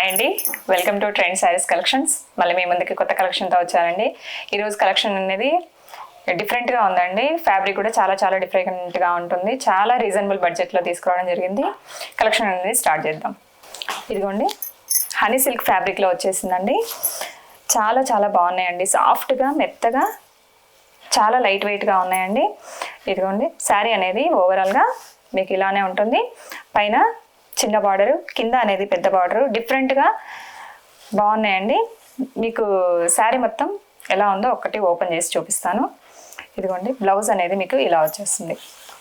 Hi అండి, welcome to trend saris collections. మళ్ళీ మీ ముందుకి కొత్త కలెక్షన్తో వచ్చానండి. ఈరోజు కలెక్షన్ అనేది డిఫరెంట్గా ఉందండి. ఫ్యాబ్రిక్ కూడా చాలా చాలా డిఫరెంట్గా ఉంటుంది. చాలా రీజనబుల్ బడ్జెట్లో తీసుకురావడం జరిగింది. కలెక్షన్ అనేది స్టార్ట్ చేద్దాం. ఇదిగోండి, హనీ సిల్క్ ఫ్యాబ్రిక్లో వచ్చేసిందండి. చాలా చాలా బాగున్నాయండి. సాఫ్ట్గా, మెత్తగా, చాలా లైట్ వెయిట్గా ఉన్నాయండి. ఇదిగోండి, శారీ అనేది ఓవరాల్గా మీకు ఇలానే ఉంటుంది. పైన చిన్న బార్డరు, కింద అనేది పెద్ద బార్డరు, డిఫరెంట్గా బాగున్నాయండి. మీకు శారీ మొత్తం ఎలా ఉందో ఒకటి ఓపెన్ చేసి చూపిస్తాను. ఇదిగోండి, బ్లౌజ్ అనేది మీకు ఇలా వచ్చేస్తుంది.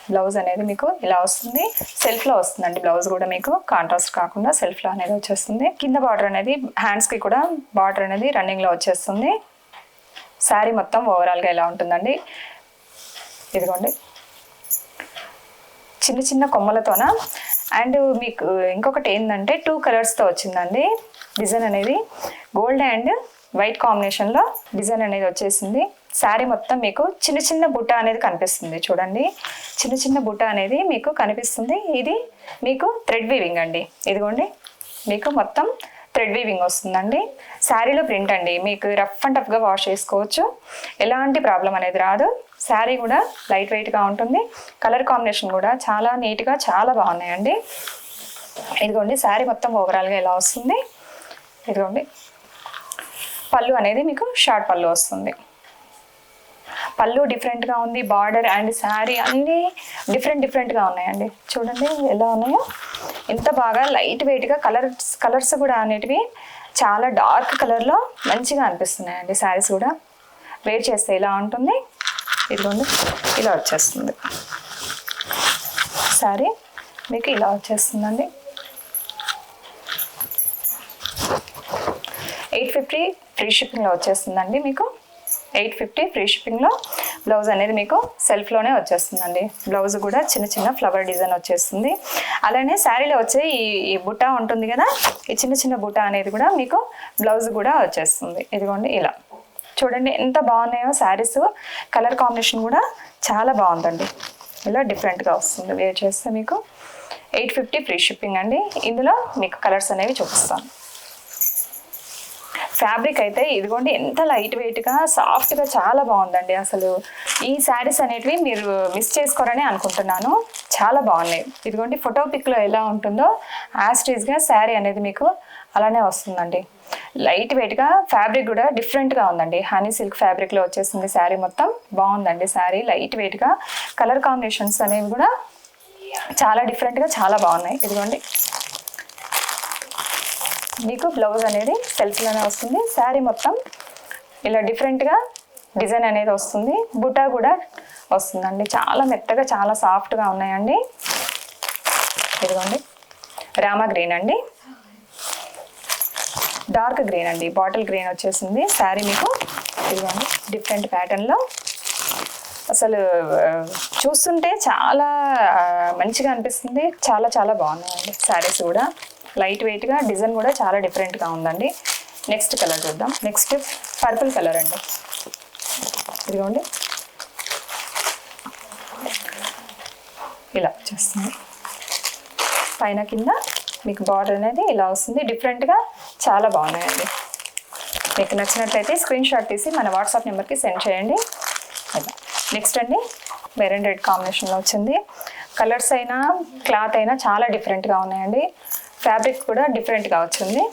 బ్లౌజ్ అనేది మీకు ఇలా వస్తుంది. సెల్ఫ్లో వస్తుందండి. బ్లౌజ్ కూడా మీకు కాంట్రాస్ట్ కాకుండా సెల్ఫ్లో అనేది వచ్చేస్తుంది. కింద బార్డర్ అనేది హ్యాండ్స్కి కూడా బార్డర్ అనేది రన్నింగ్లో వచ్చేస్తుంది. శారీ మొత్తం ఓవరాల్గా ఇలా ఉంటుందండి. ఇదిగోండి, చిన్న చిన్న కొమ్మలతోన. అండ్ మీకు ఇంకొకటి ఏంటంటే 2 కలర్స్తో వచ్చిందండి. డిజైన్ అనేది గోల్డ్ అండ్ వైట్ కాంబినేషన్లో డిజైన్ అనేది వచ్చేసింది. శారీ మొత్తం మీకు చిన్న చిన్న బుట్ట అనేది కనిపిస్తుంది. చూడండి, చిన్న చిన్న బుట్ట అనేది మీకు కనిపిస్తుంది. ఇది మీకు థ్రెడ్ వీవింగ్ అండి. ఇదిగోండి, మీకు మొత్తం థ్రెడ్ వీవింగ్ వస్తుందండి. శారీలో ప్రింట్ అండి. మీకు రఫ్ అండ్ టఫ్గా వాష్ చేసుకోవచ్చు. ఎలాంటి ప్రాబ్లం అనేది రాదు. శారీ కూడా లైట్ వెయిట్గా ఉంటుంది. కలర్ కాంబినేషన్ కూడా చాలా నీట్గా చాలా బాగున్నాయండి. ఇదిగోండి, శారీ మొత్తం ఓవరాల్గా ఇలా వస్తుంది. ఇదిగోండి, పళ్ళు అనేది మీకు షార్ట్ పళ్ళు వస్తుంది. పళ్ళు డిఫరెంట్గా ఉంది. బార్డర్ అండ్ శారీ అన్నీ డిఫరెంట్గా ఉన్నాయండి. చూడండి ఎలా ఉన్నాయో, ఎంత బాగా లైట్ వెయిట్గా. కలర్స్ కూడా అనేటివి చాలా డార్క్ కలర్లో మంచిగా అనిపిస్తున్నాయండి. శారీస్ కూడా వేర్ చేస్తే ఇలా ఉంటుంది. ఇదిగోండి, ఇలా వచ్చేస్తుంది శారీ మీకు ఇలా వచ్చేస్తుందండి. 850 ఫ్రీ షిప్పింగ్లో వచ్చేస్తుందండి. మీకు 850 ఫ్రీ షిప్పింగ్లో. బ్లౌజ్ అనేది మీకు సెల్ఫ్లోనే వచ్చేస్తుందండి. బ్లౌజ్ కూడా చిన్న చిన్న ఫ్లవర్ డిజైన్ వచ్చేస్తుంది. అలానే శారీలో వచ్చే ఈ బుట్ట ఉంటుంది కదా, ఈ చిన్న చిన్న బుట్ట అనేది కూడా మీకు బ్లౌజ్ కూడా వచ్చేస్తుంది. ఇదిగోండి, ఇలా చూడండి ఎంత బాగున్నాయో శారీస్. కలర్ కాంబినేషన్ కూడా చాలా బాగుందండి. ఇలా డిఫరెంట్గా వస్తుంది. వేర్ చేస్తే మీకు 850 ఫ్రీ షిప్పింగ్ అండి. ఇందులో మీకు కలర్స్ అనేవి చూపిస్తాను. ఫ్యాబ్రిక్ అయితే ఇదిగోండి ఎంత లైట్ వెయిట్గా సాఫ్ట్గా చాలా బాగుందండి. అసలు ఈ శారీస్ అనేటివి మీరు మిస్ చేసుకోరని అనుకుంటున్నాను. చాలా బాగున్నాయి. ఇదిగోండి, ఫోటో పిక్లో ఎలా ఉంటుందో యాస్టీజ్గా శారీ అనేది మీకు అలానే వస్తుందండి. లైట్ వెయిట్గా, ఫ్యాబ్రిక్ కూడా డిఫరెంట్గా ఉందండి. హనీ సిల్క్ ఫ్యాబ్రిక్లో వచ్చేసింది. శారీ మొత్తం బాగుందండి. శారీ లైట్ వెయిట్గా, కలర్ కాంబినేషన్స్ అనేవి కూడా చాలా డిఫరెంట్గా చాలా బాగున్నాయి. ఇదిగోండి, మీకు బ్లౌజ్ అనేది సెల్ఫ్లోనే వస్తుంది. శారీ మొత్తం ఇలా డిఫరెంట్గా డిజైన్ అనేది వస్తుంది. బుటా కూడా వస్తుందండి. చాలా మెత్తగా చాలా సాఫ్ట్గా ఉన్నాయండి. ఇదిగోండి, రామా గ్రీన్ అండి, డార్క్ గ్రీన్ అండి, బాటిల్ గ్రీన్ వచ్చేసింది శారీ మీకు. ఇదిగోండి, డిఫరెంట్ ప్యాటర్న్లో అసలు చూస్తుంటే చాలా మంచిగా అనిపిస్తుంది. చాలా చాలా బాగున్నాయండి శారీస్ కూడా. లైట్ వెయిట్గా, డిజైన్ కూడా చాలా డిఫరెంట్గా ఉందండి. నెక్స్ట్ కలర్ చూద్దాం. నెక్స్ట్ పర్పుల్ కలర్ అండి. ఇదిగోండి, ఇలా వచ్చేస్తుంది. పైన కింద మీకు బార్డర్ అనేది ఇలా వస్తుంది. డిఫరెంట్గా చాలా బాగున్నాయండి. మీకు నచ్చినట్లయితే స్క్రీన్ షాట్ తీసి మన వాట్సాప్ నెంబర్కి సెండ్ చేయండి. ఇలా నెక్స్ట్ అండి, మెరూన్ రెడ్ కాంబినేషన్లో వచ్చింది. కలర్స్ అయినా క్లాత్ అయినా చాలా డిఫరెంట్గా ఉన్నాయండి. ఫ్యాబ్రిక్ కూడా డిఫరెంట్గా వచ్చింది.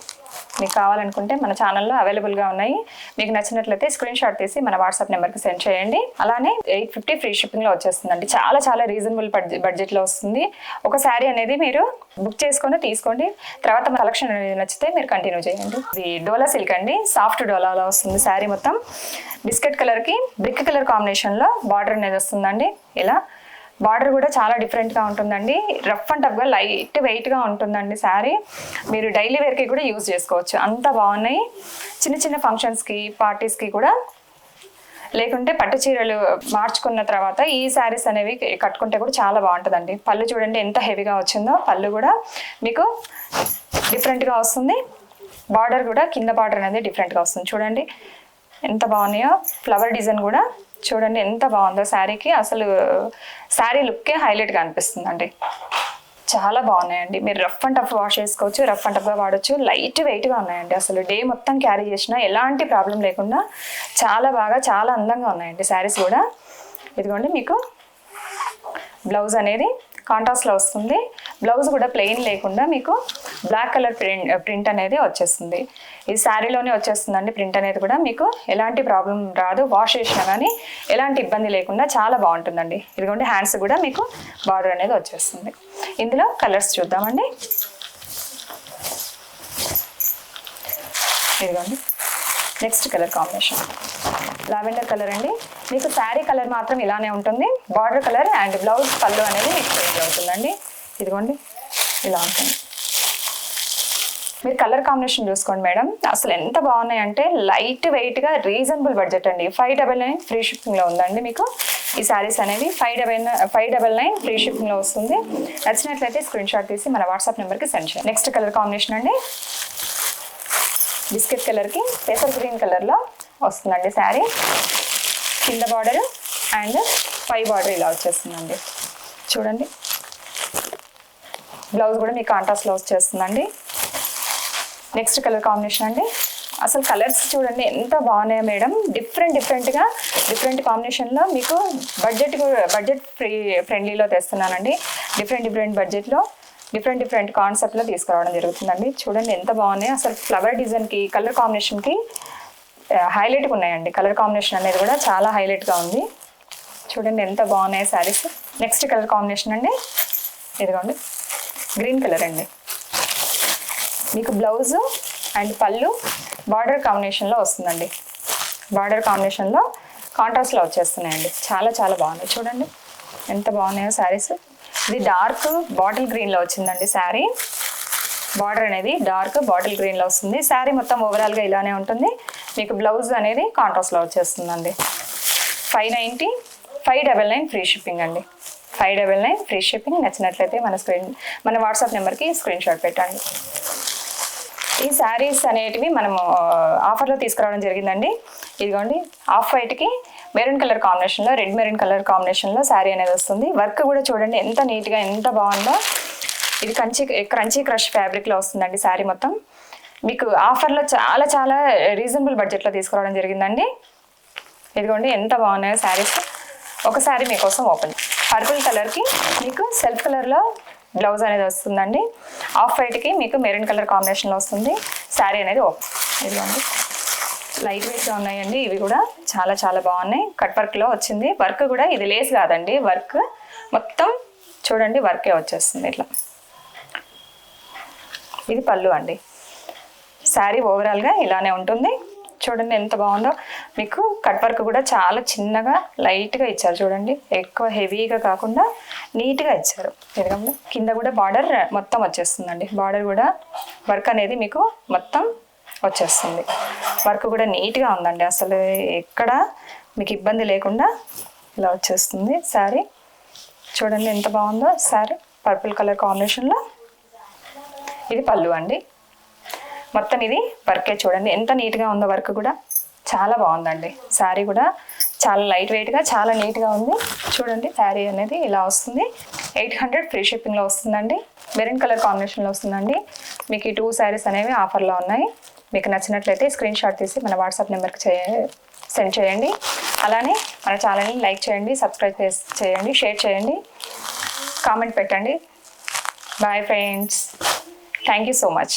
మీకు కావాలనుకుంటే మన ఛానల్లో అవైలబుల్గా ఉన్నాయి. మీకు నచ్చినట్లయితే స్క్రీన్ షాట్ తీసి మన వాట్సాప్ నెంబర్కి సెండ్ చేయండి. అలానే 850 ఫ్రీ షిప్పింగ్లో వచ్చేస్తుందండి. చాలా చాలా రీజనబుల్ బడ్జెట్లో వస్తుంది. ఒక శారీ అనేది మీరు బుక్ చేసుకొని తీసుకోండి. తర్వాత మన కలెక్షన్ అనేది నచ్చితే మీరు కంటిన్యూ చేయండి. ఇది డోలా సిల్క్ అండి. సాఫ్ట్ డోలాలో వస్తుంది శారీ మొత్తం. బిస్కెట్ కలర్కి బ్రిక్ కలర్ కాంబినేషన్లో బార్డర్ అనేది వస్తుందండి. ఇలా బార్డర్ కూడా చాలా డిఫరెంట్గా ఉంటుందండి. రఫ్ అండ్ టఫ్గా లైట్ వెయిట్గా ఉంటుందండి శారీ. మీరు డైలీ వేర్కి కూడా యూజ్ చేసుకోవచ్చు. అంత బాగున్నాయి. చిన్న చిన్న ఫంక్షన్స్కి, పార్టీస్కి కూడా, లేకుంటే పట్టు చీరలు మార్చుకున్న తర్వాత ఈ శారీస్ అనేవి కట్టుకుంటే కూడా చాలా బాగుంటుందండి. పళ్ళు చూడండి ఎంత హెవీగా వచ్చిందో. పళ్ళు కూడా మీకు డిఫరెంట్గా వస్తుంది. బార్డర్ కూడా కింద బార్డర్ అనేది డిఫరెంట్గా వస్తుంది. చూడండి ఎంత బాగున్నాయో. ఫ్లవర్ డిజైన్ కూడా చూడండి ఎంత బాగుందో శారీకి. అసలు శారీ లుక్కే హైలైట్గా అనిపిస్తుందండి. చాలా బాగున్నాయండి. మీరు రఫ్ అండ్ టఫ్ వాష్ చేసుకోవచ్చు, రఫ్ అండ్ టఫ్గా వాడచ్చు. లైట్ వెయిట్గా ఉన్నాయండి. అసలు డే మొత్తం క్యారీ చేసినా ఎలాంటి ప్రాబ్లం లేకుండా చాలా బాగా చాలా అందంగా ఉన్నాయండి శారీస్ కూడా. ఇదిగోండి మీకు బ్లౌజ్ అనేది కాంట్రాస్ట్లో వస్తుంది. బ్లౌజ్ కూడా ప్లెయిన్ లేకుండా మీకు బ్లాక్ కలర్ ప్రింట్ అనేది వచ్చేస్తుంది. ఇది శారీలోనే వచ్చేస్తుందండి. ప్రింట్ అనేది కూడా మీకు ఎలాంటి ప్రాబ్లం రాదు. వాష్ చేసినా కానీ ఎలాంటి ఇబ్బంది లేకుండా చాలా బాగుంటుందండి. ఇదిగోండి హ్యాండ్స్ కూడా మీకు బార్డర్ అనేది వచ్చేస్తుంది. ఇందులో కలర్స్ చూద్దామండి. ఇదిగోండి next colour combination lavender colour అండి. మీకు శారీ కలర్ మాత్రం ఇలానే ఉంటుంది. బార్డర్ కలర్ అండ్ బ్లౌజ్ పళ్ళు అనేది మీకు చేంజ్ అవుతుందండి. ఇదిగోండి ఇలా ఉంటుంది. మీరు కలర్ కాంబినేషన్ చూసుకోండి మేడం. అసలు ఎంత బాగున్నాయంటే లైట్ వెయిట్గా రీజనబుల్ బడ్జెట్ అండి. 599 ఫ్రీ షిప్పింగ్లో ఉందండి మీకు ఈ శారీస్ అనేవి. 599 ఫ్రీ షిప్పింగ్లో వస్తుంది. నచ్చినట్లయితే స్క్రీన్ షాట్ తీసి మన వాట్సాప్ నెంబర్కి సెండ్ చేయండి. నెక్స్ట్ కలర్ కాంబినేషన్ అండి. బిస్కెట్ కలర్కి పేపర్ గ్రీన్ కలర్లో వస్తుందండి శారీ. కింద బార్డర్ అండ్ పై బార్డర్ ఇలా వచ్చేస్తుందండి. చూడండి బ్లౌజ్ కూడా మీకు కాంట్రాస్ట్లో వచ్చేస్తుందండి. నెక్స్ట్ కలర్ కాంబినేషన్ అండి. అసలు కలర్స్ చూడండి ఎంత బాగున్నాయో మేడం. డిఫరెంట్ కాంబినేషన్లో మీకు బడ్జెట్ ఫ్రెండ్లీలో తెస్తున్నానండి. డిఫరెంట్ బడ్జెట్లో డిఫరెంట్ కాన్సెప్ట్లో తీసుకురావడం జరుగుతుందండి. చూడండి ఎంత బాగున్నాయి. అసలు ఫ్లవర్ డిజైన్కి కలర్ కాంబినేషన్కి హైలైట్గా ఉన్నాయండి. కలర్ కాంబినేషన్ అనేది కూడా చాలా హైలైట్గా ఉంది. చూడండి ఎంత బాగున్నాయి శారీస్. నెక్స్ట్ కలర్ కాంబినేషన్ అండి. ఇదిగోండి గ్రీన్ కలర్ అండి. మీకు బ్లౌజ్ అండ్ పళ్ళు బార్డర్ కాంబినేషన్లో వస్తుందండి. బార్డర్ కాంబినేషన్లో కాంట్రాస్ట్లో వచ్చేస్తున్నాయండి. చాలా బాగున్నాయి. చూడండి ఎంత బాగున్నాయో శారీస్. ఇది డార్క్ బాటిల్ గ్రీన్లో వచ్చిందండి శారీ. బార్డర్ అనేది డార్క్ బాటిల్ గ్రీన్లో వస్తుంది. శారీ మొత్తం ఓవరాల్గా ఇలానే ఉంటుంది. మీకు బ్లౌజ్ అనేది కాంట్రాస్ట్లో వచ్చేస్తుందండి. 599 ఫ్రీ షిప్పింగ్ అండి. 599 ఫ్రీ షిప్పింగ్. నచ్చినట్లయితే మన వాట్సాప్ నెంబర్కి స్క్రీన్ షాట్ పెట్టండి. ఈ శారీస్ అనేటివి మనము ఆఫర్లో తీసుకురావడం జరిగిందండి. ఇదిగోండి ఆఫ్ వైట్కి మెరూన్ కలర్ కాంబినేషన్లో రెడ్ మెరూన్ కలర్ కాంబినేషన్లో శారీ అనేది వస్తుంది. వర్క్ కూడా చూడండి ఎంత నీట్గా ఎంత బాగుందో. ఇది క్రంచీ క్రష్ ఫ్యాబ్రిక్లో వస్తుందండి శారీ మొత్తం. మీకు ఆఫర్లో చాలా రీజనబుల్ బడ్జెట్లో తీసుకురావడం జరిగిందండి. ఇదిగోండి ఎంత బాగున్నాయో శారీస్. ఒక శారీ మీకోసం ఓపెన్. పర్పుల్ కలర్కి మీకు సెల్ఫ్ కలర్లో బ్లౌజ్ అనేది వస్తుందండి. ఆఫ్ వైట్కి మీకు మెరూన్ కలర్ కాంబినేషన్లో వస్తుంది. శారీ అనేది ఓపెన్. ఇదిగోండి లైట్ వెయిట్గా ఉన్నాయండి. ఇవి కూడా చాలా బాగున్నాయి. కట్ వర్క్లో వచ్చింది. వర్క్ కూడా ఇది లేస్ కాదండి. వర్క్ మొత్తం చూడండి వర్కే వచ్చేస్తుంది ఇట్లా. ఇది పళ్ళు అండి. శారీ ఓవరాల్గా ఇలానే ఉంటుంది. చూడండి ఎంత బాగుందో. మీకు కట్ వర్క్ కూడా చాలా చిన్నగా లైట్గా ఇచ్చారు. చూడండి ఎక్కువ హెవీగా కాకుండా నీట్గా ఇచ్చారు. ఎదురుగా కింద కూడా బార్డర్ మొత్తం వచ్చేస్తుందండి. బార్డర్ కూడా వర్క్ అనేది మీకు మొత్తం వచ్చేస్తుంది. వర్క్ కూడా నీట్గా ఉందండి. అసలు ఎక్కడ మీకు ఇబ్బంది లేకుండా ఇలా వచ్చేస్తుంది శారీ. చూడండి ఎంత బాగుందో శారీ. పర్పుల్ కలర్ కాంబినేషన్లో ఇది పళ్ళు అండి. మొత్తం ఇది వర్కే చూడండి ఎంత నీట్గా ఉందో. వర్క్ కూడా చాలా బాగుందండి. శారీ కూడా చాలా లైట్ వెయిట్గా చాలా నీట్గా ఉంది. చూడండి శారీ అనేది ఇలా వస్తుంది. 800 ఫ్రీ షిప్పింగ్లో వస్తుందండి. మెరూన్ కలర్ కాంబినేషన్లో వస్తుందండి. మీకు ఈ 2 శారీస్ అనేవి ఆఫర్లో ఉన్నాయి. మీకు నచ్చినట్లయితే స్క్రీన్ షాట్ తీసి మన వాట్సాప్ నెంబర్కి సెండ్ చేయండి. అలానే మన ఛానల్ని లైక్ చేయండి, సబ్స్క్రైబ్ చేయండి, షేర్ చేయండి, కామెంట్ పెట్టండి. Bye friends. Thank you so much.